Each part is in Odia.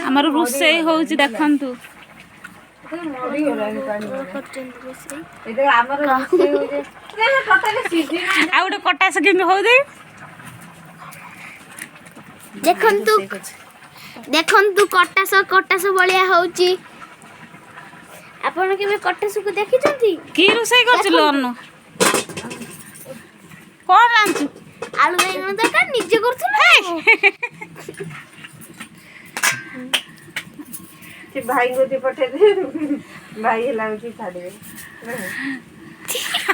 ଆମର ରୋଷେଇ ହଉଛି ଦେଖନ୍ତୁ। ଆଉ ଗୋଟେ କଟାସ କେମିତି ହଉ ଦେ ଦେଖନ୍ତୁ ଦେଖନ୍ତୁ କଟାସ ଭଳିଆ ହଉଛି। ଆପଣ କେବେ କଟାସକୁ ଦେଖିଛନ୍ତି? କି ରୋଷେଇ କରୁଥିଲୁ ଅନ୍ନ? କଣ ରାନ୍ଧୁଛୁ? ଆଳୁ ବାଇଗଣ ତରକାରୀ ନିଜେ କରୁଥିଲୁ? ସେ ଭାଇ ଗୋଟି ପଠେଇଦେ, ଭାଇ ହେଲା ହଉଛି ଛାଡ଼ିବେ।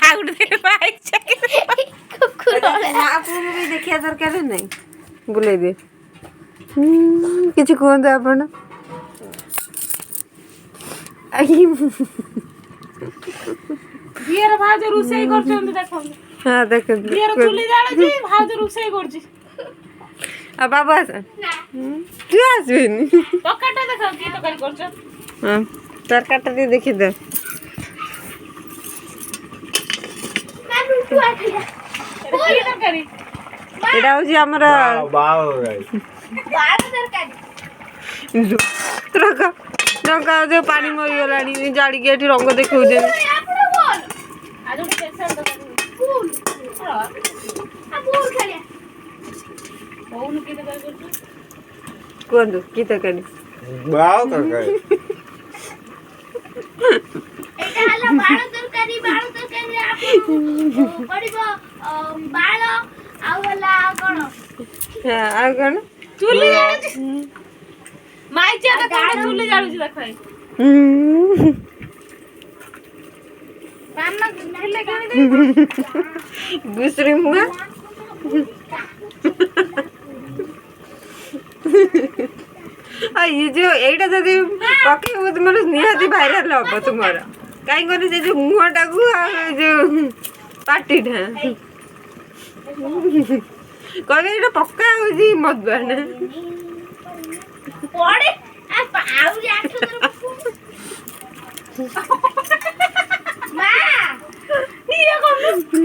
ଆଉ ଗୋଟେ ଭାଇ ମହାପୁରୁ ବି ଦେଖିବା ଦରକାର ନାହିଁ, ବୁଲେଇ ଦେ। କିଛି କୁହନ୍ତୁ ଆପଣ। ଦିଅର ଭାଉଜ ରୋଷେଇ କରୁଛନ୍ତି ଦେଖନ୍ତୁ। ହଁ ଦେଖନ୍ତୁ, ଦିଅର ଚୁଲି ଜାଳୁଛି, ଭାଉଜ ରୋଷେଇ କରୁଛି। ଆଉ ବାବୁ ଆସ, ତୁ ଆସିବେନି। ତରକାରୀଟା ଦେଖ କି ତରକାରୀ କରୁଛ। ହଁ ତରକାରୀଟା ଟିକେ ଦେଖିଦ। ଏଇଟା ହଉଛି ଆମର ରଙ୍ଗ ଯୋଉ ପାଣି ମରିଗଲାଣି, ଜାଡ଼ିକି ଏଠି ରଙ୍ଗ ଦେଖଉଛନ୍ତି। କୁହନ୍ତୁ କି ତରକାରୀ? ଏଇଟା ହେଲା ବାଳ ତରକାରୀ। ବାଳ ତରକାରୀରେ ପଡ଼ିବ ବାଳ, ଆଉ ହେଲା କଣ? ଆଉ କଣ? ଚୁଲି ଜାଳୁଛି। ମାଇଚିଆ ଦେଖ ଚୁଲି ଜାଳୁଛି ଦେଖ। ଘୁଷୁରୀ ମୁହଁ। ଏଇଟା ଯଦି ପକେଇବ ତୁମର ନିହାତି ଭାଇରାଲ ହବ ତୁମର। କାହିଁ କହନି ସେ ଯୋଉ ମୁହଁଟାକୁ ଆଉ ଯୋଉ ପାଟିଟା କହିବେ ଏଇଟା ପକ୍କା ହଉଛି ମଦୁଆ।